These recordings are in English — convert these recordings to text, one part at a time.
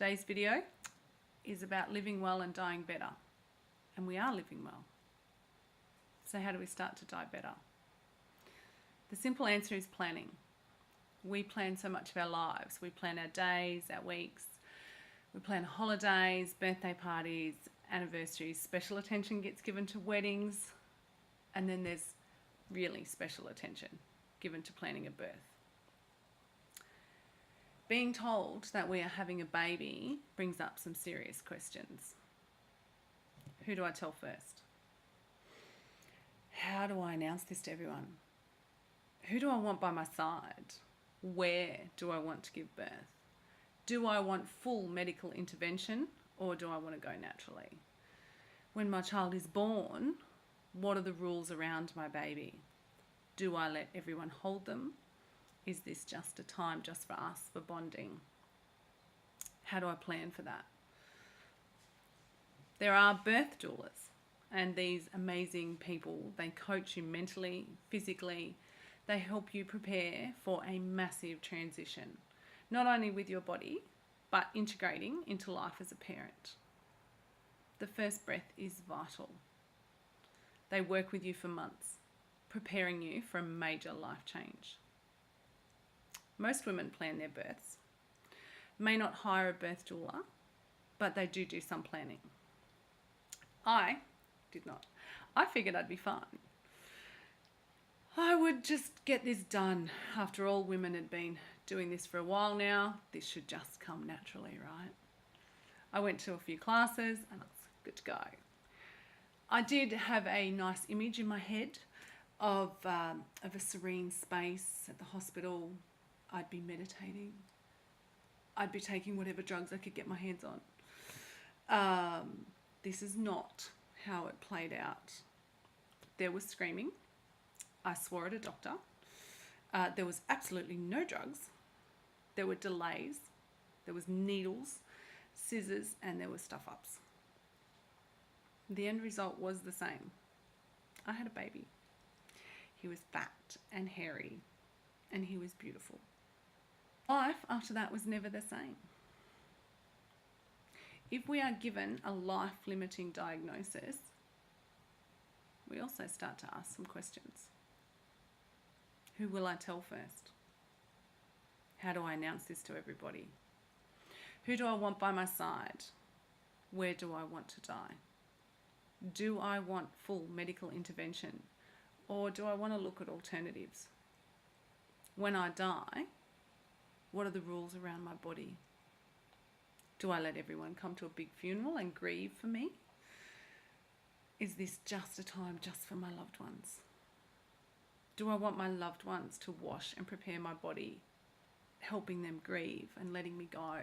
Today's video is about living well and dying better. And we are living well. So how do we start to die better? The simple answer is planning. We plan so much of our lives. We plan our days, our weeks. We plan holidays, birthday parties, anniversaries. Special attention gets given to weddings. And then there's really special attention given to planning a birth. Being told that we are having a baby brings up some serious questions. Who do I tell first? How do I announce this to everyone? Who do I want by my side? Where do I want to give birth? Do I want full medical intervention or do I want to go naturally? When my child is born, what are the rules around my baby? Do I let everyone hold them? Is this just a time just for us, for bonding? How do I plan for that? There are birth doulas, and these amazing people, they coach you mentally, physically. They help you prepare for a massive transition, not only with your body, but integrating into life as a parent. The first breath is vital. They work with you for months, preparing you for a major life change. Most women plan their births, may not hire a birth doula, but they do some planning. I did not. I figured I'd be fine. I would just get this done. After all, women had been doing this for a while now. This should just come naturally, right? I went to a few classes and I was good to go. I did have a nice image in my head of a serene space at the hospital. I'd be meditating. I'd be taking whatever drugs I could get my hands on. This is not how it played out. There was screaming. I swore at a doctor. There was absolutely no drugs. There were delays. There was needles, scissors, and there were stuff-ups. The end result was the same. I had a baby. He was fat and hairy, and he was beautiful. Life after that was never the same. If we are given a life-limiting diagnosis, we also start to ask some questions. Who will I tell first? How do I announce this to everybody? Who do I want by my side? Where do I want to die? Do I want full medical intervention or do I want to look at alternatives? When I die, what are the rules around my body? Do I let everyone come to a big funeral and grieve for me? Is this just a time just for my loved ones? Do I want my loved ones to wash and prepare my body, helping them grieve and letting me go?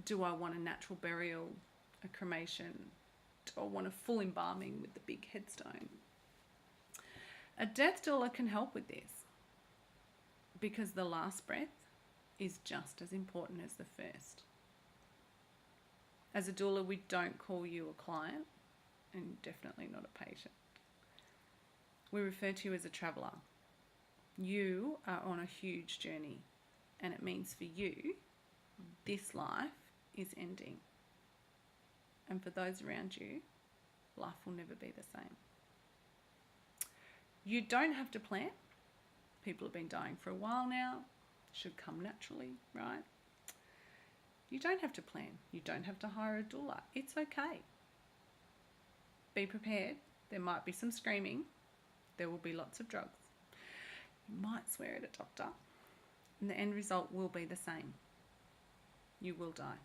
Do I want a natural burial, a cremation? Do I want a full embalming with the big headstone? A death doula can help with this because the last breath is just as important as the first. As a doula, we don't call you a client and definitely not a patient. We refer to you as a traveller. You are on a huge journey and it means for you, this life is ending. And for those around you, life will never be the same. You don't have to plan. People have been dying for a while now. Should come naturally, right? You don't have to plan. You don't have to hire a doula. It's okay. Be prepared. There might be some screaming. There will be lots of drugs. You might swear at a doctor. And the end result will be the same. You will die.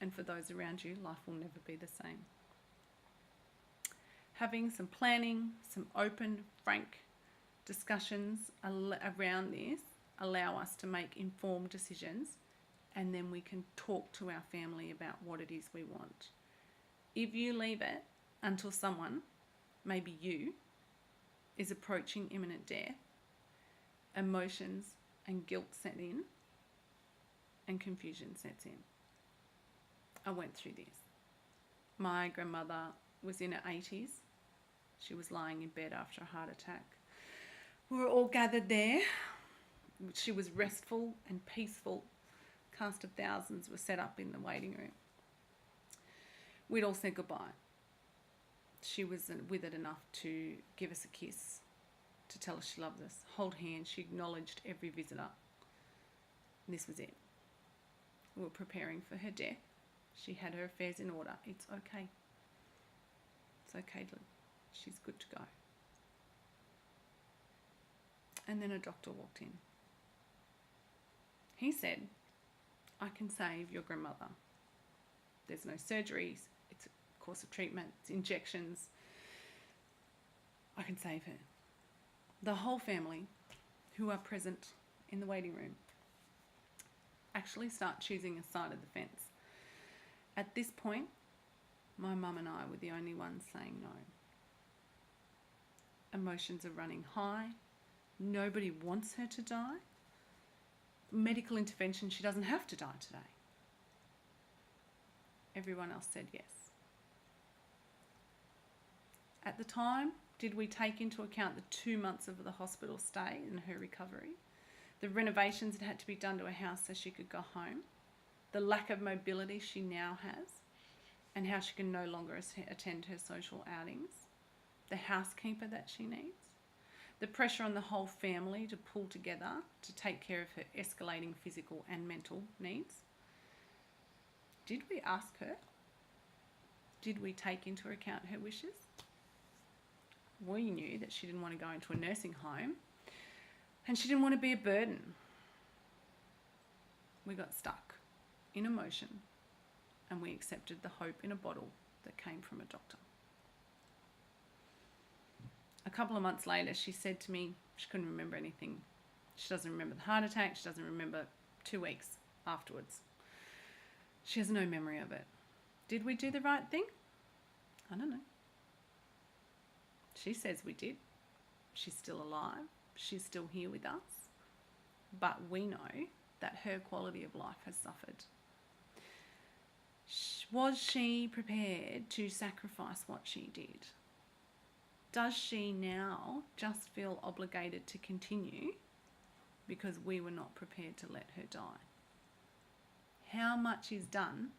And for those around you, life will never be the same. Having some planning, some open, frank discussions around this allow us to make informed decisions, and then we can talk to our family about what it is we want. If you leave it until someone, maybe you, is approaching imminent death, emotions and guilt set in and confusion sets in. I went through this. My grandmother was in her 80s. She was lying in bed after a heart attack. We were all gathered there. She was restful and peaceful, cast of thousands were set up in the waiting room. We'd all said goodbye. She was withered enough to give us a kiss, to tell us she loved us, hold hands. She acknowledged every visitor. And this was it. We were preparing for her death. She had her affairs in order. It's okay. It's okay, she's good to go. And then a doctor walked in. He said, I can save your grandmother. There's no surgeries. It's a course of treatment. It's injections. I can save her. The whole family who are present in the waiting room actually start choosing a side of the fence. At this point, my mum and I were the only ones saying no. Emotions are running high. Nobody wants her to die. Medical intervention, she doesn't have to die today. Everyone else said yes. At the time, did we take into account the 2 months of the hospital stay and her recovery? The renovations that had to be done to her house so she could go home? The lack of mobility she now has? And how she can no longer attend her social outings? The housekeeper that she needs? The pressure on the whole family to pull together to take care of her escalating physical and mental needs? Did we ask her? Did we take into account her wishes? We knew that she didn't want to go into a nursing home and she didn't want to be a burden. We got stuck in emotion and we accepted the hope in a bottle that came from a doctor. A couple of months later, she said to me she couldn't remember anything. She doesn't remember the heart attack. She doesn't remember 2 weeks afterwards. She has no memory of it. Did we do the right thing? I don't know. She says we did. She's still alive. She's still here with us. But we know that her quality of life has suffered. Was she prepared to sacrifice what she did? Does she now just feel obligated to continue because we were not prepared to let her die? How much is done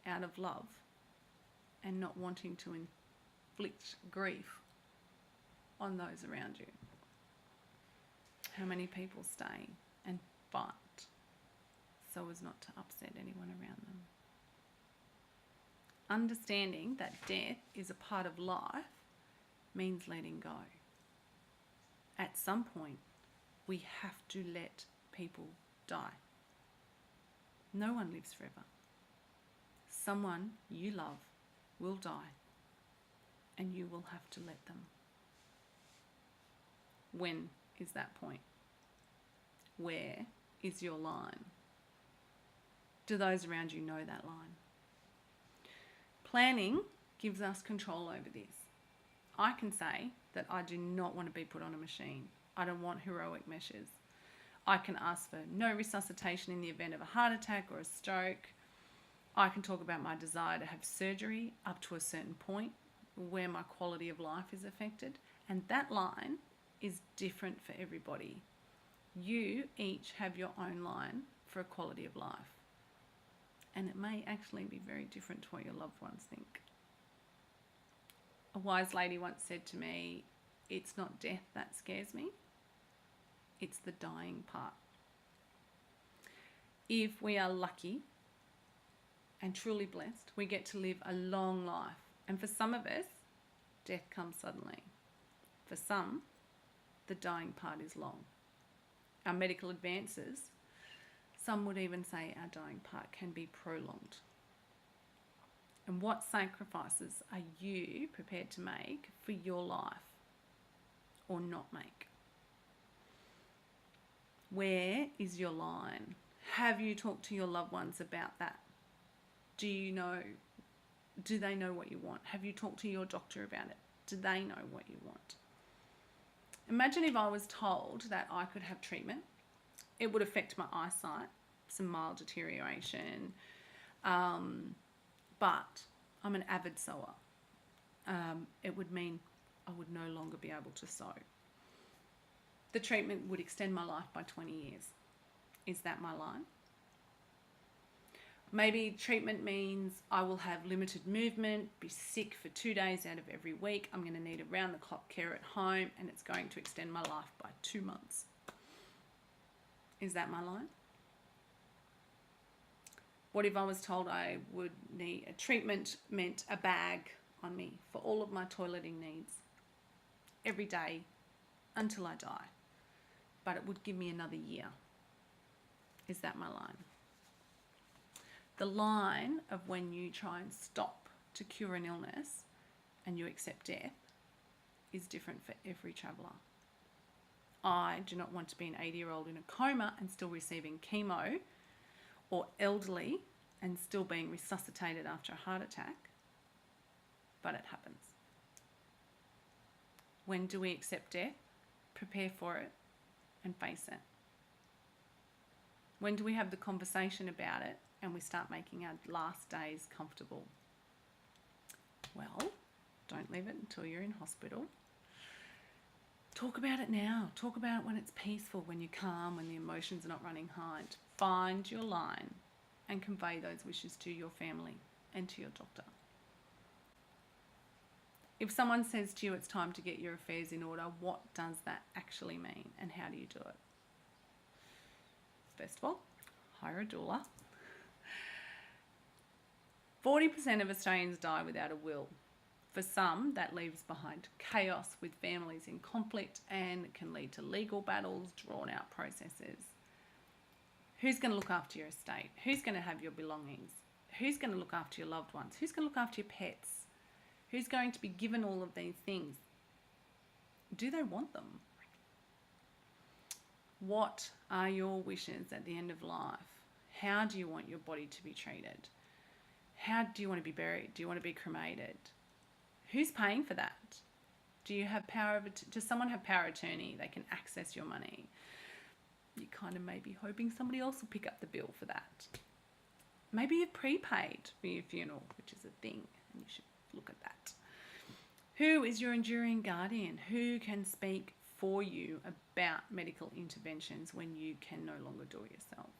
out of love and not wanting to inflict grief on those around you? How many people stay and fight so as not to upset anyone around them? Understanding that death is a part of life means letting go. At some point, we have to let people die. No one lives forever. Someone you love will die, and you will have to let them. When is that point? Where is your line? Do those around you know that line? Planning gives us control over this. I can say that I do not want to be put on a machine. I don't want heroic measures. I can ask for no resuscitation in the event of a heart attack or a stroke. I can talk about my desire to have surgery up to a certain point where my quality of life is affected. And that line is different for everybody. You each have your own line for a quality of life. And it may actually be very different to what your loved ones think. A wise lady once said to me, it's not death that scares me, it's the dying part. If we are lucky and truly blessed, we get to live a long life. And for some of us, death comes suddenly. For some, the dying part is long. Our medical advances, some would even say our dying part can be prolonged. And what sacrifices are you prepared to make for your life or not make? Where is your line? Have you talked to your loved ones about that? Do they know what you want? Have you talked to your doctor about it? Do they know what you want? Imagine if I was told that I could have treatment. It would affect my eyesight, some mild deterioration, but I'm an avid sewer. It would mean I would no longer be able to sew. The treatment would extend my life by 20 years. Is that my line? Maybe treatment means I will have limited movement, be sick for 2 days out of every week. I'm going to need around-the-clock care at home, and it's going to extend my life by 2 months. Is that my line? What if I was told I would need a treatment meant a bag on me for all of my toileting needs every day until I die, but it would give me another year? Is that my line? The line of when you try and stop to cure an illness and you accept death is different for every traveller. I do not want to be an 80-year-old in a coma and still receiving chemo, or elderly and still being resuscitated after a heart attack, but it happens. When do we accept death, prepare for it, and face it? When do we have the conversation about it and we start making our last days comfortable? Well, don't leave it until you're in hospital. Talk about it now. Talk about it when it's peaceful, when you're calm, when the emotions are not running high. Find your line and convey those wishes to your family and to your doctor. If someone says to you it's time to get your affairs in order, what does that actually mean and how do you do it? First of all, hire a doula. 40% of Australians die without a will. For some, that leaves behind chaos with families in conflict and can lead to legal battles, drawn out processes. Who's going to look after your estate? Who's going to have your belongings? Who's going to look after your loved ones? Who's going to look after your pets? Who's going to be given all of these things? Do they want them? What are your wishes at the end of life? How do you want your body to be treated? How do you want to be buried? Do you want to be cremated? Who's paying for that? Do you have power of does someone have power of attorney? They can access your money. You kind of may be hoping somebody else will pick up the bill for that. Maybe you've prepaid for your funeral, which is a thing, and you should look at that. Who is your enduring guardian? Who can speak for you about medical interventions when you can no longer do it yourself?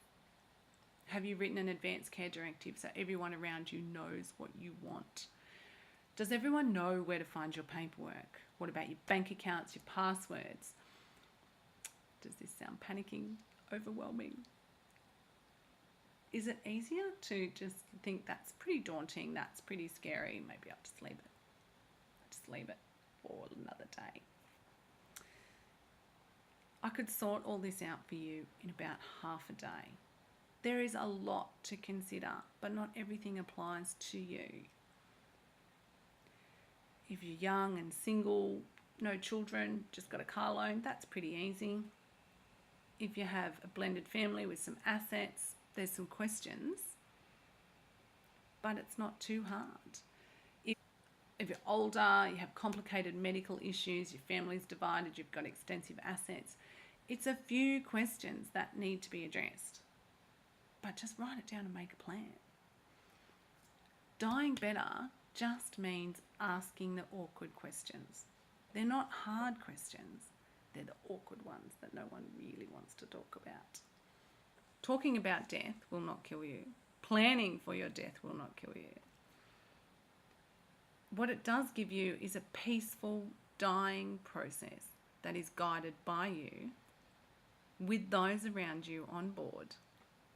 Have you written an advanced care directive so everyone around you knows what you want? Does everyone know where to find your paperwork? What about your bank accounts, your passwords? Does this sound panicking, overwhelming? Is it easier to just think that's pretty daunting, that's pretty scary, maybe I'll just leave it. Just leave it for another day. I could sort all this out for you in about half a day. There is a lot to consider, but not everything applies to you. If you're young and single, no children, just got a car loan, that's pretty easy. If you have a blended family with some assets, there's some questions, but it's not too hard. If you're older, you have complicated medical issues, your family's divided, you've got extensive assets, it's a few questions that need to be addressed. But just write it down and make a plan. Dying better just means asking the awkward questions. They're not hard questions. They're the awkward ones that no one really wants to talk about. Talking about death will not kill you. Planning for your death will not kill you. What it does give you is a peaceful dying process that is guided by you with those around you on board.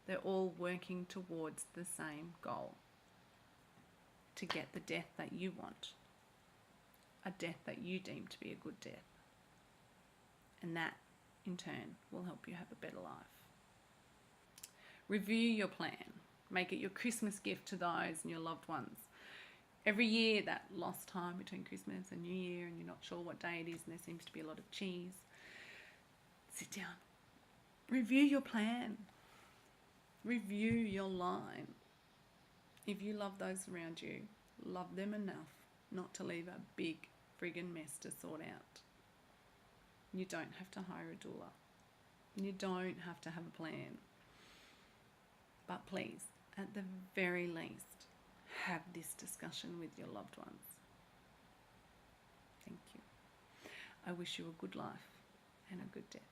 They're all working towards the same goal, to get the death that you want, a death that you deem to be a good death. And that, in turn, will help you have a better life. Review your plan. Make it your Christmas gift to those and your loved ones. Every year, that lost time between Christmas and New Year, and you're not sure what day it is, and there seems to be a lot of cheese. Sit down. Review your plan. Review your line. If you love those around you, love them enough not to leave a big friggin' mess to sort out. You don't have to hire a doula. You don't have to have a plan. But please, at the very least, have this discussion with your loved ones. Thank you. I wish you a good life and a good death.